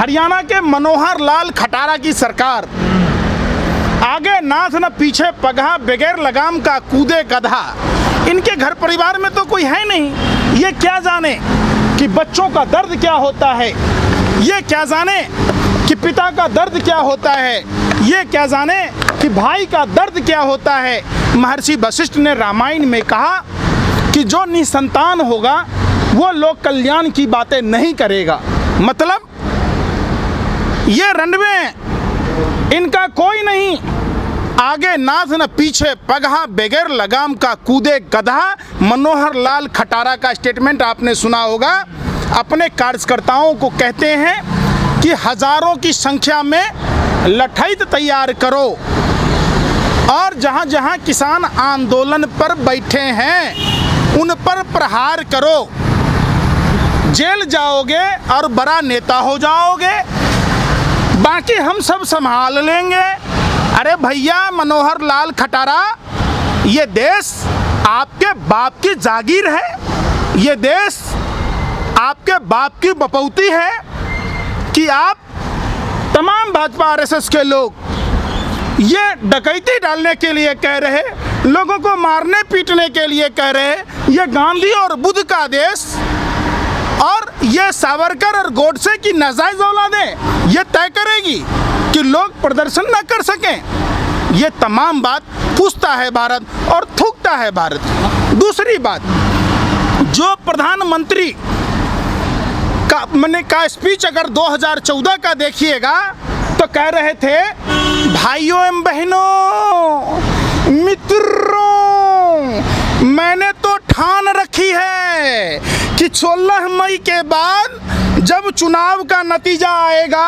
हरियाणा के मनोहर लाल खटारा की सरकार, आगे नाथ न पीछे पगहा, बगैर लगाम का कूदे गधा। इनके घर परिवार में तो कोई है नहीं। ये क्या जाने कि बच्चों का दर्द क्या होता है, ये क्या जाने कि पिता का दर्द क्या होता है, ये क्या जाने कि भाई का दर्द क्या होता है। महर्षि वशिष्ठ ने रामायण में कहा कि जो निसंतान होगा वो लोक कल्याण की बातें नहीं करेगा। मतलब ये रनवे इनका कोई नहीं, आगे नाथ न पीछे पगहा, बगैर लगाम का कूदे गधा। मनोहर लाल खटारा का स्टेटमेंट आपने सुना होगा। अपने कार्यकर्ताओं को कहते हैं कि हजारों की संख्या में लठैत तैयार करो और जहां जहां किसान आंदोलन पर बैठे हैं उन पर प्रहार करो। जेल जाओगे और बड़ा नेता हो जाओगे, बाकी हम सब संभाल लेंगे। अरे भैया मनोहर लाल खटारा, ये देश आपके बाप की जागीर है, ये देश आपके बाप की बपौती है कि आप तमाम भाजपा आरएसएस के लोग ये डकैती डालने के लिए कह रहे, लोगों को मारने पीटने के लिए कह रहे। ये गांधी और बुद्ध का देश और ये सावरकर और गोडसे की नाजायज औलादें ये तय करेगी कि लोग प्रदर्शन न कर सकें। ये तमाम बात पूछता है भारत और थूकता है भारत। दूसरी बात, जो प्रधानमंत्री का स्पीच अगर 2014 का देखिएगा तो कह रहे थे, भाइयों एवं बहनों, मित्रों, मैंने तो ठान रखी है कि 16 मई के बाद जब चुनाव का नतीजा आएगा,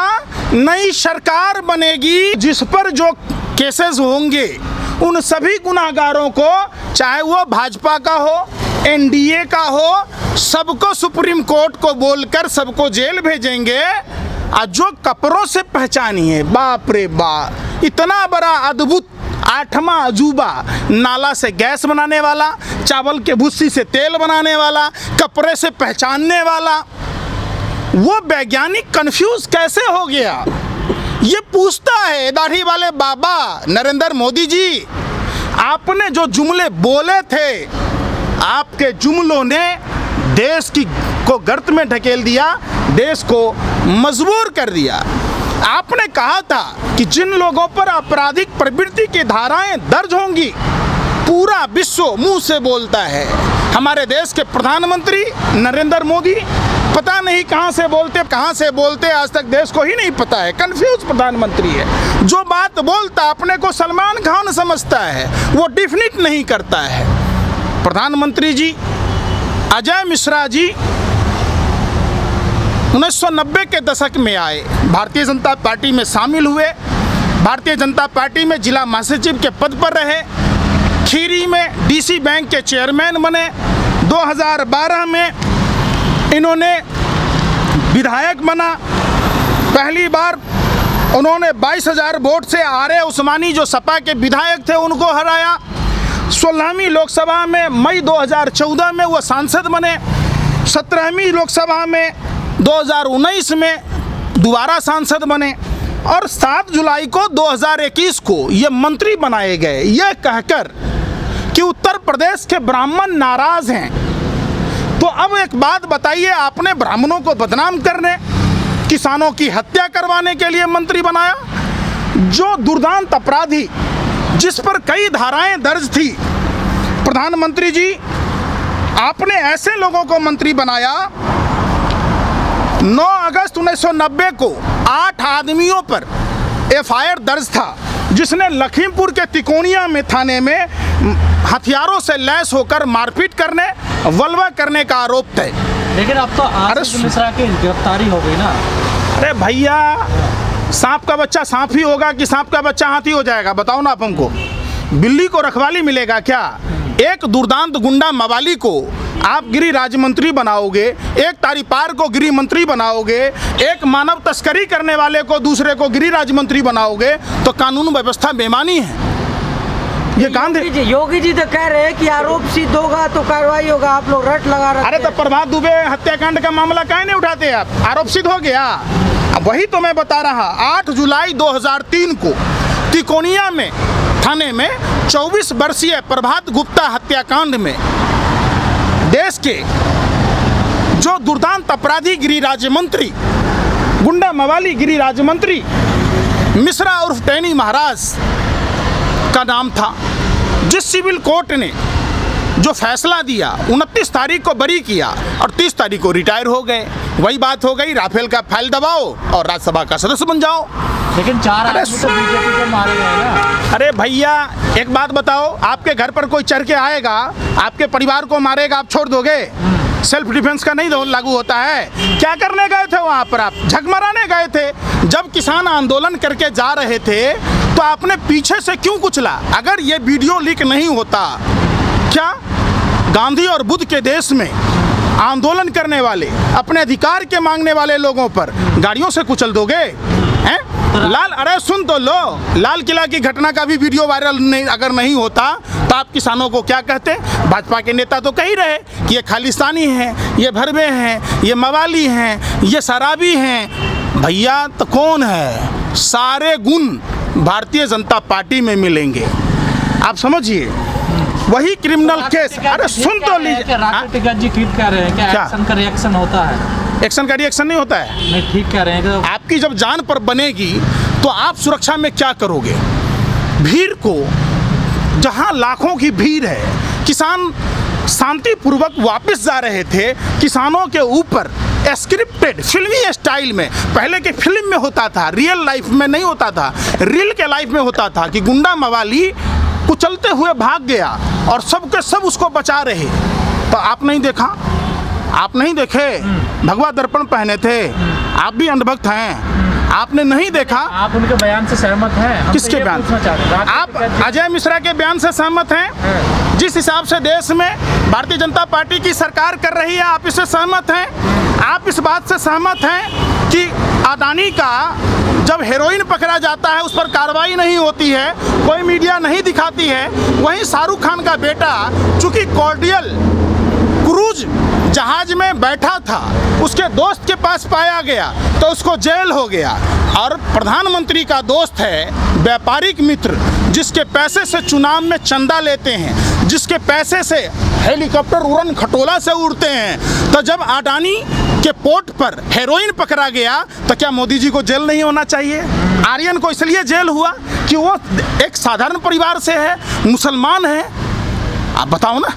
नई सरकार बनेगी, जिस पर जो केसेस होंगे उन सभी गुनाहगारों को, चाहे वो भाजपा का हो, एनडीए का हो, सबको सुप्रीम कोर्ट को बोलकर सबको जेल भेजेंगे। और जो कपड़ों से पहचानिए, बाप रे बाप, इतना बड़ा अद्भुत 8वां अजूबा, नाला से गैस बनाने वाला, चावल के भूसी से तेल बनाने वाला, कपड़े से पहचानने वाला, वो वैज्ञानिक कंफ्यूज कैसे हो गया? ये पूछता है दाढ़ी वाले बाबा नरेंद्र मोदी जी, आपने जो जुमले बोले थे, आपके जुमलों ने देश को गर्त में ढकेल दिया, देश को मजबूर कर दिया। आपने कहा था कि जिन लोगों पर आपराधिक प्रवृत्ति की धाराएं दर्ज होंगी, पूरा विश्व मुंह से बोलता है। हमारे देश के प्रधानमंत्री नरेंद्र मोदी पता नहीं कहां से बोलते आज तक देश को ही नहीं पता है। कंफ्यूज प्रधानमंत्री है। जो बात बोलता अपने को सलमान खान समझता है, वो डिफिनिट नहीं करता है। प्रधानमंत्री जी अजय मिश्रा जी 1990 के दशक में आए, भारतीय जनता पार्टी में शामिल हुए, भारतीय जनता पार्टी में जिला महासचिव के पद पर रहे, खीरी में डीसी बैंक के चेयरमैन बने। 2012 में इन्होंने विधायक बना। पहली बार उन्होंने 22,000 वोट से आरे उस्मानी जो सपा के विधायक थे उनको हराया। 16वीं लोकसभा में मई 2014 में वो सांसद बने। 17वीं लोकसभा में 2019 में दोबारा सांसद बने और 7 जुलाई को 2021 को ये मंत्री बनाए गए, ये कहकर कि उत्तर प्रदेश के ब्राह्मण नाराज हैं। तो अब एक बात बताइए, आपने ब्राह्मणों को बदनाम करने, किसानों की हत्या करवाने के लिए मंत्री बनाया। जो दुर्दांत अपराधी जिस पर कई धाराएं दर्ज थी, प्रधानमंत्री जी आपने ऐसे लोगों को मंत्री बनाया। 9 अगस्त 1990 को 8 आदमियों पर एफआईआर दर्ज था, जिसने लखीमपुर के तिकोनिया में थाने में हथियारों से लैस होकर मारपीट करने, वल्वा करने का आरोप था। लेकिन अब तो आशीष मिश्रा की गिरफ्तारी हो गई ना। अरे भैया, सांप का बच्चा सांप ही होगा कि सांप का बच्चा हाथी हो जाएगा? बताओ ना आप हमको। बिल्ली को रखवाली मिलेगा क्या? एक दुर्दांत गुंडा मवाली को आप गृह राज्य मंत्री बनाओगे, एक तारीपार को गृह मंत्री बनाओगे, एक मानव तस्करी करने वाले को दूसरे को गृह राज्य मंत्री बनाओगे, तो कानून व्यवस्था बेईमानी है। ये गांधी योगी जी तो कह रहे हैं कि आरोप सिद्ध होगा तो कार्रवाई होगा, आप लोग रट लगा रहे हैं। अरे तो प्रभात दुबे हत्याकांड का मामला काहे नहीं उठाते आप? आरोप सिद्ध हो गया, अब वही तो मैं बता रहा, 8 जुलाई 2003 को तिकोनिया में थाने में 24 वर्षीय प्रभात गुप्ता हत्याकांड में देश के जो दुर्दांत अपराधी गृह राज्य मंत्री, गुंडा मवाली गृह राज्य मंत्री मिश्रा उर्फ टैनी महाराज का नाम था, जिस सिविल कोर्ट ने जो फैसला दिया 29 तारीख को बरी किया और 30 तारीख को रिटायर हो गए। वही बात हो गई, राफेल का फाइल दबाओ और राज्यसभा का सदस्य बन जाओ। लेकिन 4 आदमी तो बीजेपी को मारे गए ना। अरे भैया एक बात बताओ, आपके घर पर कोई चढ़ के आएगा, आपके परिवार को मारेगा, आप छोड़ दोगे? सेल्फ डिफेंस का नहीं लागू होता है? क्या करने गए थे वहाँ पर? आप झकमराने गए थे। जब किसान आंदोलन करके जा रहे थे तो आपने पीछे से क्यों कुचला? अगर ये वीडियो लीक नहीं होता, क्या गांधी और बुद्ध के देश में आंदोलन करने वाले, अपने अधिकार के मांगने वाले लोगों पर गाड़ियों से कुचल दोगे? हैं? लाल, अरे सुन तो लो, लाल किला की घटना का भी वीडियो वायरल नहीं अगर नहीं होता तो आप किसानों को क्या कहते? भाजपा के नेता तो कह ही रहे कि ये खालिस्तानी हैं, ये भरवे हैं, ये मवाली हैं, ये शराबी हैं। भैया तो कौन है? सारे गुण भारतीय जनता पार्टी में मिलेंगे, आप समझिए। वही क्रिमिनल केस। अरे सुन तो लीजिए, टिकैत जी ठीक कह रहे हैं क्या एक्शन का रिएक्शन होता है? एक्शन का रिएक्शन नहीं होता है। नहीं, ठीक कह रहे हैं कि आपकी जब जान पर बनेगी तो आप सुरक्षा में क्या करोगे? भीड़ को, जहां लाखों की भीड़ है, किसान शांतिपूर्वक वापस जा रहे थे, किसानों के ऊपर स्क्रिप्टेड फिल्मी स्टाइल में, पहले के फिल्म में होता था, रियल लाइफ में नहीं होता था, रियल के लाइफ में होता था कि गुंडा मवाली कुचलते हुए भाग गया और सब के सब उसको बचा रहे। तो आप नहीं देखा? आप नहीं देखे? भगवा दर्पण पहने थे, आप भी अंधभक्त हैं, आपने नहीं देखा? आप उनके बयान से सहमत हैं? किसके बयान? आप अजय मिश्रा के बयान से सहमत हैं? जिस हिसाब से देश में भारतीय जनता पार्टी की सरकार कर रही है, आप इससे सहमत हैं? आप इस बात से सहमत हैं कि अडानी का जब हेरोइन पकड़ा जाता है उस पर कार्रवाई नहीं होती है, कोई मीडिया नहीं दिखाती है, वहीं शाहरुख खान का बेटा चूंकि कॉर्डियल क्रूज जहाज में बैठा था, उसके दोस्त के पास पाया गया तो उसको जेल हो गया। और प्रधानमंत्री का दोस्त है व्यापारिक मित्र, जिसके पैसे से चुनाव में चंदा लेते हैं, जिसके पैसे से हेलीकॉप्टर उड़न खटोला से उड़ते हैं। तो जब अडानी के पोर्ट पर हेरोइन पकड़ा गया तो क्या मोदी जी को जेल नहीं होना चाहिए? आर्यन को इसलिए जेल हुआ कि वो एक साधारण परिवार से है, मुसलमान है। आप बताओ ना,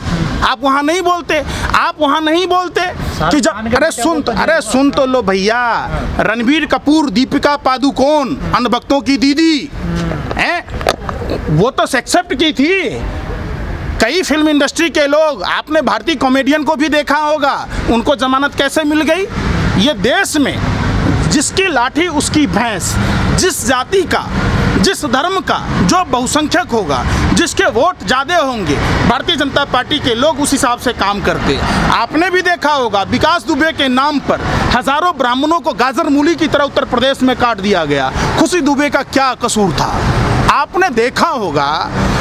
आप वहाँ नहीं बोलते, आप वहाँ नहीं बोलते कि अरे सुन तो लो भैया, रणबीर कपूर, दीपिका पादुकोण, अनभक्तों की दीदी हैं, वो तो एक्सेप्ट की थी। कई फिल्म इंडस्ट्री के लोग, आपने भारतीय कॉमेडियन को भी देखा होगा, उनको जमानत कैसे मिल गई? ये देश में जिसकी लाठी उसकी भैंस, जिस जाति का, जिस धर्म का जो बहुसंख्यक होगा, जिसके वोट ज़्यादा होंगे, भारतीय जनता पार्टी के लोग उस हिसाब से काम करते। आपने भी देखा होगा विकास दुबे के नाम पर हजारों ब्राह्मणों को गाजर मूली की तरह उत्तर प्रदेश में काट दिया गया। खुशी दुबे का क्या कसूर था? आपने देखा होगा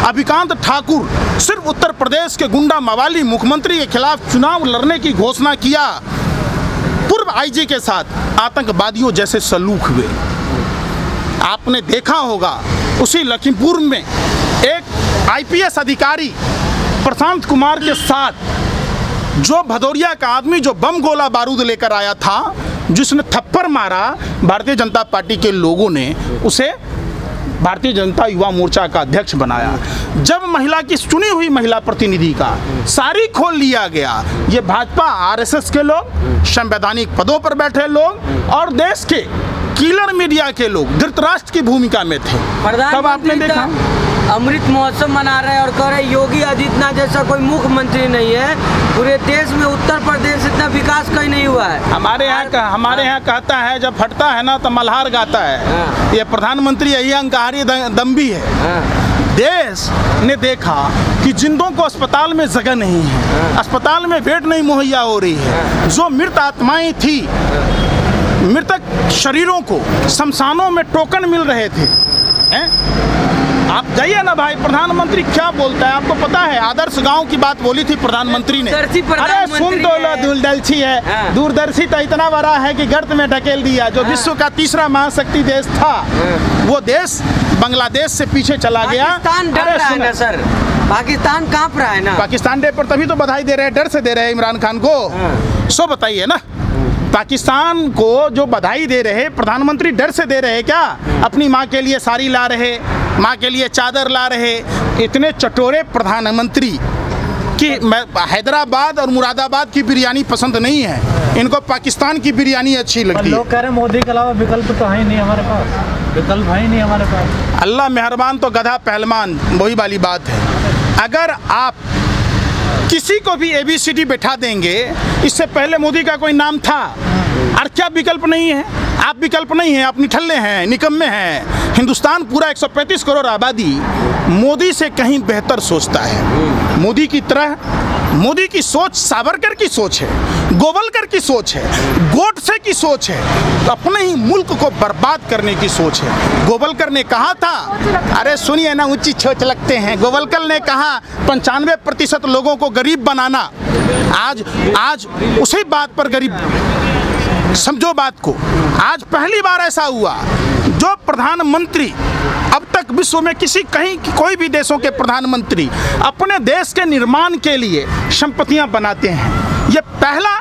अभिकांत ठाकुर सिर्फ उत्तर प्रदेश के गुंडा मवाली मुख्यमंत्री के खिलाफ चुनाव लड़ने की घोषणा किया, पूर्व आईजी के साथ आतंकवादियों जैसे सलूक हुए। आपने देखा होगा उसी लखीमपुर में एक आईपीएस अधिकारी प्रशांत कुमार के साथ जो भदौरिया का आदमी जो बम गोला बारूद लेकर आया था, जिसने थप्पड़ मारा, भारतीय जनता पार्टी के लोगों ने उसे भारतीय जनता युवा मोर्चा का अध्यक्ष बनाया। जब महिला की चुनी हुई महिला प्रतिनिधि का सारी खोल लिया गया, ये भाजपा आरएसएस के लोग, संवैधानिक पदों पर बैठे लोग और देश के किलर मीडिया के लोग धृतराष्ट्र की भूमिका में थे। तब आपने देखा अमृत महोत्सव मना रहे और कह रहे योगी आदित्यनाथ जैसा कोई मुख्यमंत्री नहीं है, पूरे देश में उत्तर प्रदेश इतना विकास कहीं नहीं हुआ है। हमारे यहाँ कहता है जब फटता है ना तो मल्हार गाता है। ये प्रधानमंत्री यही अहंकारी दम्भी है। देश ने देखा कि जिंदों को अस्पताल में जगह नहीं है, अस्पताल में बेड नहीं मुहैया हो रही है, जो मृत आत्माएं थी, मृतक शरीरों को शमशानों में टोकन मिल रहे थे। आप जाइए ना भाई, प्रधानमंत्री क्या बोलता है आपको पता है? आदर्श गांव की बात बोली थी प्रधानमंत्री ने। अरे सुन तो लो, दूरदर्शी है, दूरदर्शी तो इतना बड़ा है कि गर्त में ढकेल दिया। जो विश्व का तीसरा महाशक्ति देश था, वो देश बांग्लादेश से पीछे चला गया। पाकिस्तान डर रहा है ना सर, पाकिस्तान कांप रहा है ना। पाकिस्तान डे पर तभी तो बधाई दे रहे हैं, डर से दे रहे हैं इमरान खान को। सो बताइए ना, पाकिस्तान को जो बधाई दे रहे प्रधानमंत्री डर से दे रहे क्या? अपनी माँ के लिए साड़ी ला रहे, माँ के लिए चादर ला रहे। इतने चटोरे प्रधानमंत्री कि हैदराबाद और मुरादाबाद की बिरयानी पसंद नहीं है, इनको पाकिस्तान की बिरयानी अच्छी लगती है। लोग कह रहे हैं मोदी के अलावा विकल्प तो है ही नहीं हमारे पास, विकल्प है ही नहीं हमारे पास। अल्लाह मेहरबान तो गधा पहलवान, वही वाली बात है। अगर आप किसी को भी ABCD बैठा देंगे, इससे पहले मोदी का कोई नाम था, और क्या विकल्प नहीं है? आप विकल्प नहीं है, आप निठल्ले हैं, निकम्मे हैं। हिंदुस्तान पूरा 135 करोड़ आबादी मोदी से कहीं बेहतर सोचता है। मोदी की तरह, मोदी की सोच सावरकर की सोच है, गोवलकर की सोच है, गोडसे की सोच है, अपने ही मुल्क को बर्बाद करने की सोच है। गोवलकर ने कहा था, अरे सुनिए ना, ऊंची सोच लगते हैं। गोवलकर ने कहा 95% लोगों को गरीब बनाना। आज उसी बात पर गरीब, समझो बात को, आज पहली बार ऐसा हुआ जो प्रधानमंत्री, अब तक विश्व में कहीं कोई भी देशों के प्रधानमंत्री अपने देश के निर्माण के लिए संपत्तियां बनाते हैं। ये पहला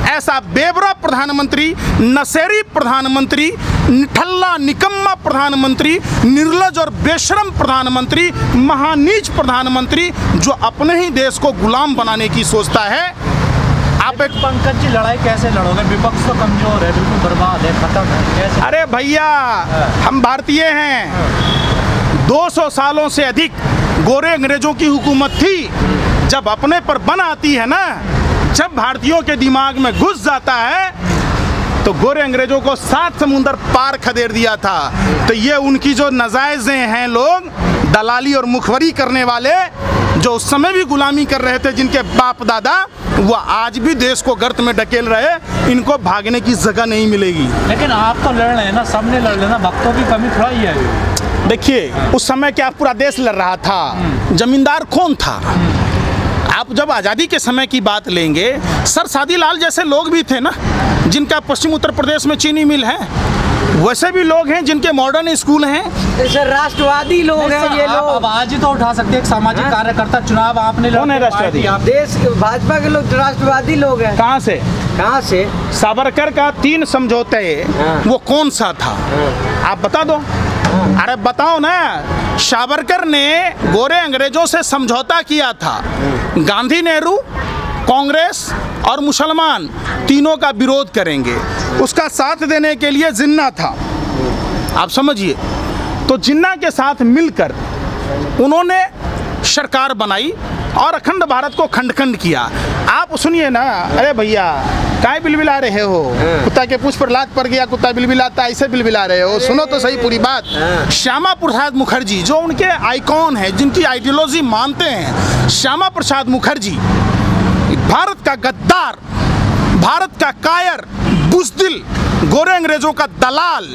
ऐसा बेवरा प्रधानमंत्री, नशेरी प्रधानमंत्री, निठल्ला निकम्मा प्रधानमंत्री, निर्लज और बेशरम प्रधानमंत्री, महानीच प्रधानमंत्री जो अपने ही देश को गुलाम बनाने की सोचता है। आप एक पंकज जी लड़ाई कैसे लड़ोगे? विपक्ष तो कमजोर है, बिल्कुल बर्बाद है, खत्म है, कैसे? अरे भैया, हम भारतीय हैं। 200 सालों से अधिक गोरे अंग्रेजों की हुकूमत थी। जब अपने पर बन आती है ना, जब भारतीयों के दिमाग में घुस जाता है, तो गोरे अंग्रेजों को 7 समुंदर पार खदेड़ दिया था। तो ये उनकी जो नजायजें हैं, लोग दलाली और मुखबरी करने वाले जो उस समय भी गुलामी कर रहे थे, जिनके बाप दादा, वो आज भी देश को गर्त में ढकेल रहे। इनको भागने की जगह नहीं मिलेगी। लेकिन आप तो लड़ रहे हैं ना, सबने लड़ लेना, भक्तों की कमी थोड़ा ही है। देखिए, उस समय क्या पूरा देश लड़ रहा था? जमींदार कौन था? आप जब आज़ादी के समय की बात लेंगे, सर सादी लाल जैसे लोग भी थे ना, जिनका पश्चिम उत्तर प्रदेश में चीनी मिल है। वैसे भी लोग हैं जिनके मॉडर्न स्कूल हैं। सर राष्ट्रवादी लोग हैं ये लोग। अब आज ही तो उठा सकते हैं, एक सामाजिक कार्यकर्ता चुनाव आपने कौन है राष्ट्रवादी? देश भाजपा के लोग राष्ट्रवादी लोग हैं। कहाँ से? कहाँ से? सावरकर का 3 समझौते, वो कौन सा था? आप बता दो। अरे बताओ ना। सावरकर ने गोरे अंग्रेजों से समझौता किया था। गांधी, नेहरू, कांग्रेस और मुसलमान तीनों का विरोध करेंगे, उसका साथ देने के लिए जिन्ना था। आप समझिए, तो जिन्ना के साथ मिलकर उन्होंने सरकार बनाई और अखंड भारत को खंड खंड किया। आप सुनिए ना। अरे भैया, काहे बिलबिला रहे हो? कुत्ता के पूंछ पर लात पड़ गया, कुत्ता बिलबिलाता, ऐसे बिलबिला रहे हो? सुनो तो सही पूरी बात। श्यामा प्रसाद मुखर्जी जो उनके आइकॉन हैं, जिनकी आइडियोलॉजी मानते हैं, श्यामा प्रसाद मुखर्जी भारत का गद्दार, भारत का कायर, बुज़दिल, गोरे अंग्रेजों का दलाल,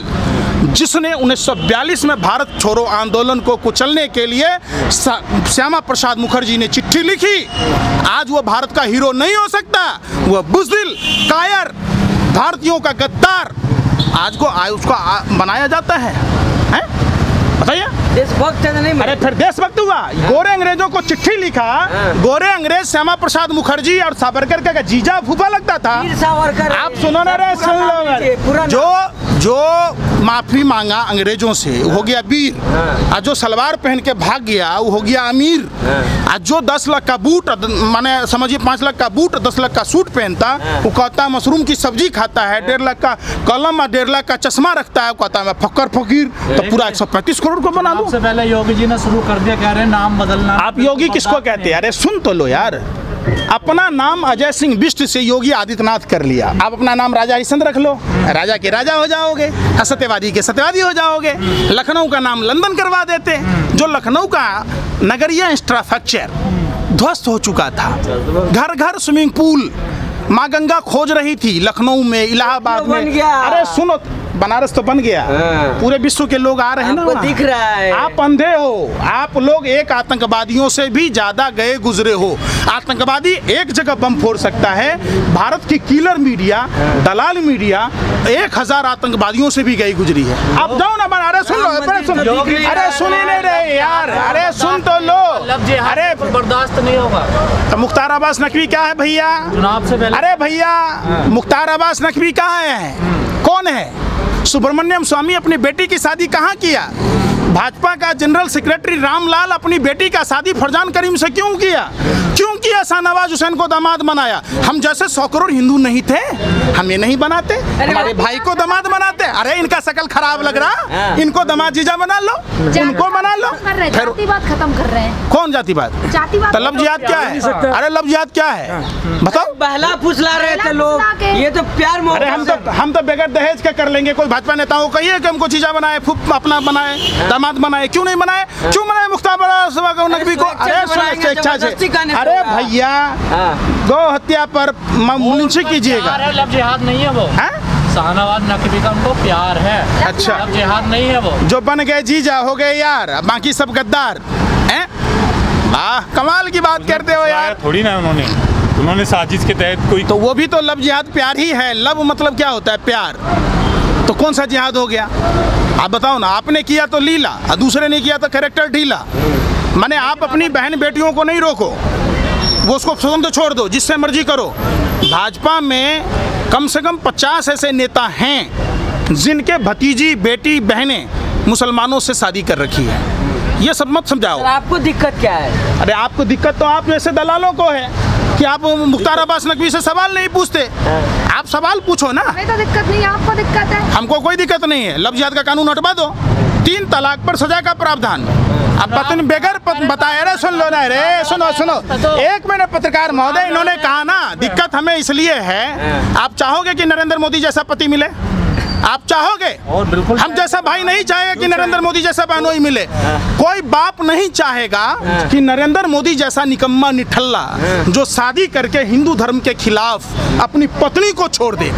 जिसने 1942 में भारत छोड़ो आंदोलन को कुचलने के लिए श्यामा प्रसाद मुखर्जी ने चिट्ठी लिखी। आज वो भारत का हीरो नहीं हो सकता। वह बुज़दिल, कायर, भारतीयों का गद्दार, आज को उसको बनाया जाता है? बताइए, देशभक्त है नहीं? अरे फिर देशभक्त हुआ। गोरे अंग्रेजों को चिट्ठी लिखा। गोरे अंग्रेज श्यामा प्रसाद मुखर्जी और सावरकर का जीजा फूफा लगता था। सावरकर, आप सुनो ना रे, सुन लो। जो माफी मांगा अंग्रेजों से हो गया वीर, और जो सलवार पहन के भाग गया वो हो गया अमीर। और जो 10 लाख का बूट, माने समझिए 5 लाख का बूट, 10 लाख का सूट पहनता, वो कहता मशरूम की सब्जी खाता है, 1.5 लाख का कलम और 1.5 लाख का चश्मा रखता है, कहता है मैं फक्कर फकीर। तो पूरा 135 करोड़ को बना दो। सबसे पहले योगी जी ने शुरू कर दिया, कह रहे हैं नाम बदलना। आप योगी किसको कहते हैं? अरे सुन तो लो यार, अपना नाम अजय सिंह बिष्ट से योगी आदित्यनाथ कर लिया। आप अपना नाम राजा हरिश्चंद्र रख लो, राजा के राजा हो जाओगे, सत्यवादी के सत्यवादी हो जाओगे। लखनऊ का नाम लंदन करवा देते। जो लखनऊ का नगरीय इंफ्रास्ट्रक्चर ध्वस्त हो चुका था, घर घर स्विमिंग पूल, माँ गंगा खोज रही थी लखनऊ में, इलाहाबाद में। अरे सुनो, बनारस तो बन गया, पूरे विश्व के लोग आ रहे हैं ना, आपको दिख रहा है। आप अंधे हो, आप लोग एक आतंकवादियों से भी ज्यादा गए गुजरे हो। आतंकवादी एक जगह बम फोड़ सकता है, भारत की किलर मीडिया, दलाल मीडिया 1000 आतंकवादियों से भी गई गुजरी है। आप जाओ ना, अरे सुन लो, अरे सुन ही नहीं रहे यार, अरे सुन तो लो, अरे बर्दाश्त नहीं होगा। तो मुख्तार अब्बास नकवी क्या है भैया? चुनाव से पहले अरे भैया, मुख्तार अब्बास नकवी कहाँ है? कौन है? सुब्रमण्यम स्वामी अपनी बेटी की शादी कहाँ किया? भाजपा का जनरल सेक्रेटरी रामलाल अपनी बेटी का शादी फरजान करीम से क्यों किया? क्यों किया? शाहनवाज हुसैन को दामाद बनाया। हम जैसे 100 करोड़ हिंदू नहीं थे, हम ये नहीं बनाते, हमारे भाई को दामाद बनाते। अरे इनका शकल खराब लग रहा, इनको दामाद जीजा बना लो, उनको बना लो। जातिवाद खत्म कर रहे हैं। कौन जातिवाद? जातिवाद। लव जिहाद क्या है? अरे लव जिहाद क्या है बताओ? बहला फुसला रहे थे लोग, ये तो प्यार मोहब्बत। अरे हम तो बगैर दहेज के कर लेंगे। कोई भाजपा नेताओं को कहिए कि हमको जीजा बनाए, अपना बनाए, दामाद बनाए। क्यों नहीं बनाए? क्यों बनाए मुख्तार नकवी को? अरे अरे भैया, गौ हत्या पर मुंशी कीजिएगा। लव जिहाद नहीं है वो, शाहनवाज नकवी का उनको प्यार है। अच्छा, लव जिहाद नहीं है वो। जो बन गए जीजा हो गए यार, बाकी सब गद्दार हैं। कमाल की बात करते हो यार। थोड़ी ना उन्होंने साजिश के तहत कोई, तो वो भी तो लव जिहाद प्यार ही है। लव मतलब क्या होता है? प्यार। तो कौन सा जिहाद हो गया? आप बताओ ना। आपने किया तो लीला, दूसरे ने किया तो कैरेक्टर ढीला। माने आप अपनी बहन बेटियों को नहीं रोको, वो उसको स्वतंत्र छोड़ दो, जिससे मर्जी करो। भाजपा में कम से कम 50 ऐसे नेता हैं जिनके भतीजी बेटी बहनें मुसलमानों से शादी कर रखी है। ये सब मत समझाओ। आपको दिक्कत क्या है? अरे आपको दिक्कत तो आप जैसे दलालों को है कि आप मुख्तार अब्बास नकवी से सवाल नहीं पूछते। आप सवाल पूछो ना। हमें तो दिक्कत नहीं, आपको दिक्कत है। हमको कोई दिक्कत नहीं है। लव जिहाद का कानून हटवा दो, 3 तलाक पर सजा का प्रावधान। अब पत्नी बगैर बताए। अरे सुन लो ना, अरे सुनो सुनो, एक मिनट पत्रकार महोदय, इन्होंने कहा ना दिक्कत हमें इसलिए है। आप चाहोगे कि नरेंद्र मोदी जैसा पति मिले? आप चाहोगे? और बिल्कुल हम जैसा भाई नहीं चाहेगा कि नरेंद्र मोदी जैसा बहनोई मिले। कोई बाप नहीं चाहेगा कि नरेंद्र मोदी जैसा निकम्मा निठल्ला जो शादी करके हिंदू धर्म के खिलाफ अपनी पत्नी को छोड़ दे।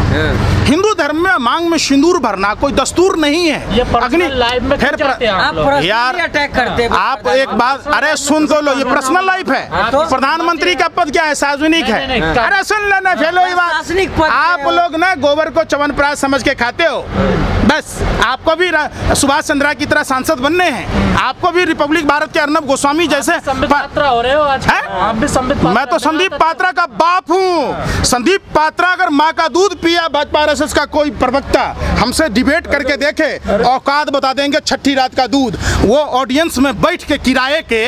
हिंदू धर्म में मांग में सिंदूर भरना कोई दस्तूर नहीं है। ये पर्सनल लाइफ में फिर यार अटैक करते आप एक बात, अरे सुन तो लो, ये पर्सनल लाइफ है। प्रधानमंत्री का पद क्या है? सार्वजनिक है। अरे सुन लो ना, फैलो ये बात। आप लोग ना गोबर को च्यवनप्राश समझ के खाते हो। बस आपको भी सुभाष चंद्रा की तरह सांसद बनने हैं। आपको भी रिपब्लिक भारत के अर्नब गोस्वामी जैसे पात्रा हो रहे हो आज। आप भी संबित पात्रा। मैं तो संदीप पात्रा का बाप हूँ। संदीप पात्रा अगर माँ का दूध पिया, भाजपा आरएसएस का कोई प्रवक्ता हमसे डिबेट करके देखे, औकात बता देंगे छठी रात का दूध। वो ऑडियंस में बैठ के किराए के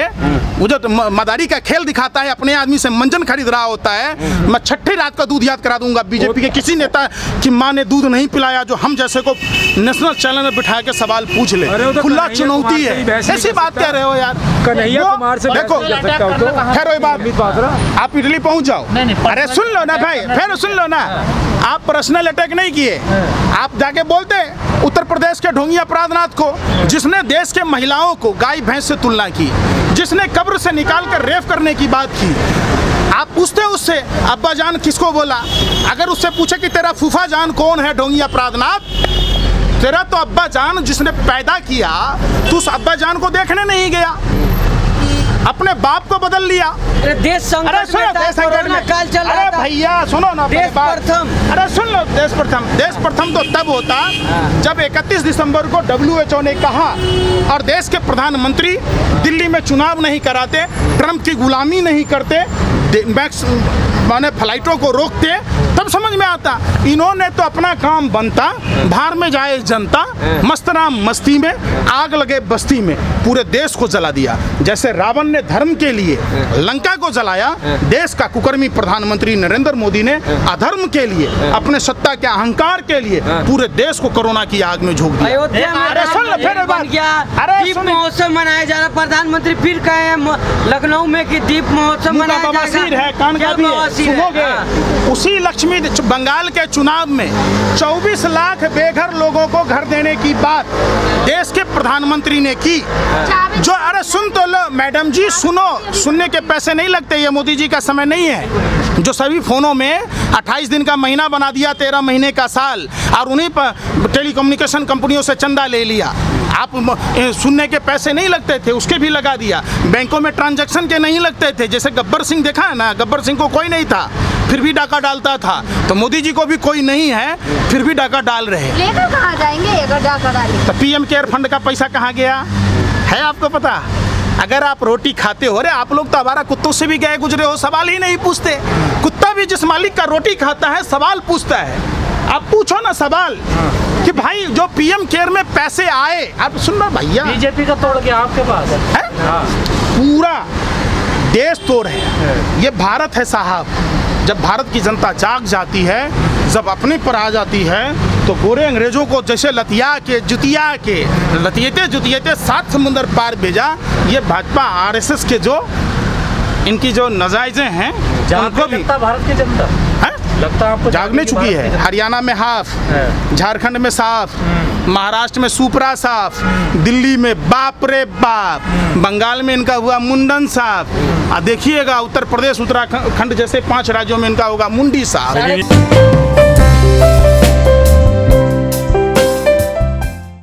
वो जो मदारी का खेल दिखाता है, अपने आदमी से मंजन खरीद रहा होता है। मैं छठी रात का दूध याद करा दूंगा। बीजेपी के किसी नेता की माँ ने दूध नहीं पिलाया जो हम जैसे को नेशनल चैनल में बिठा के सवाल पूछ ले। खुला चुनौती है। ऐसी बात कह रहे हो यार। कन्हैया कुमार से देखो, खैर वही बात, आप इटली पहुंच जाओ। अरे सुन लो ना भाई, फिर सुन लो ना। आप पर्सनल अटैक नहीं किए। आप जाके बोलते उत्तर प्रदेश के ढोंगी अपराधनाथ को, जिसने देश के महिलाओं को गाय भैंस से तुलना की, जिसने कब्र से निकाल कर रेप करने की बात की। आप पूछते उससे अब्बा जान किसको बोला? अगर उससे पूछे कि तेरा फूफा जान कौन है ढोंगी अपराधनाथ, तेरा तो अब्बा जान जिसने पैदा किया, तू उस अब्बा जान को देखने नहीं गया, अपने बाप को बदल लिया। अरे देश संकट में काल चल रहा था। भैया सुनो ना, देश प्रथम। अरे सुन लो, देश प्रथम। देश प्रथम तो तब होता जब 31 दिसंबर को WHO ने कहा और देश के प्रधानमंत्री दिल्ली में चुनाव नहीं कराते, ट्रंप की गुलामी नहीं करते, माने फ्लाइटों को रोकते, तब समझ में आता। इन्होंने तो अपना काम बनता, बाहर में जाए जनता, मस्तराम मस्ती में, आग लगे बस्ती में, पूरे देश को जला दिया। जैसे रावण ने धर्म के लिए लंका को जलाया, देश का कुकर्मी प्रधानमंत्री नरेंद्र मोदी ने अधर्म के लिए, अपने सत्ता के अहंकार के लिए पूरे देश को कोरोना की आग में झोंक दिया। अयोध्या में दीप महोत्सव मनाया जा रहा। प्रधानमंत्री फिर कहे लखनऊ में कि दीप महोत्सव मनाया जाएगा। है कान का भी है, सुनोगे। उसी लक्ष्मी बंगाल के चुनाव में 24 लाख बेघर लोगों को घर देने की बात देश के प्रधानमंत्री ने की। जो अरे सुन तो लो मैडम जी, सुनो, सुनने के पैसे नहीं लगते, ये मोदी जी का समय नहीं है। जो सभी फोनों में 28 दिन का महीना बना दिया, 13 महीने का साल, और उन्हीं पर टेलीकम्युनिकेशन कंपनियों से चंदा ले लिया। आप सुनने के पैसे नहीं लगते थे, उसके भी लगा दिया। बैंकों में ट्रांजैक्शन के नहीं लगते थे, जैसे गब्बर सिंह देखा है ना, गब्बर सिंह को कोई नहीं था फिर भी डाका डालता था, तो मोदी जी को भी कोई नहीं है फिर भी डाका डाल रहे। लेकर कहाँ जाएंगे अगर डाका डालेंगे? तो पीएम केयर फंड का पैसा कहाँ गया है आपको पता? अगर आप रोटी खाते हो, अरे आप लोग तो हमारा कुत्तों से भी गए गुजरे हो, सवाल ही नहीं पूछते। कुत्ता भी जिस मालिक का रोटी खाता है सवाल पूछता है। आप पूछो ना सवाल कि भाई जो पीएम केयर में पैसे आए, आप सुनना भैया, बीजेपी का तोड़ के आपके पास है। हाँ। पूरा देश तोड़ है। ये भारत है साहब। जब भारत की जनता जाग जाती है, जब अपने पर आ जाती है, तो गोरे अंग्रेजों को जैसे लतिया के जुतियाते 7 समुंदर पार भेजा। ये भाजपा आरएसएस के जो इनकी जो नजायजें हैं उनको भी भारत की जनता है लगता है आपको जागने चुकी है। हरियाणा में हाफ, झारखंड में साफ, महाराष्ट्र में सुपरा साफ, दिल्ली में बाप रे बाप, बंगाल में इनका हुआ मुंडन साफ, और देखिएगा उत्तर प्रदेश उत्तराखंड जैसे 5 राज्यों में इनका होगा मुंडी साफ।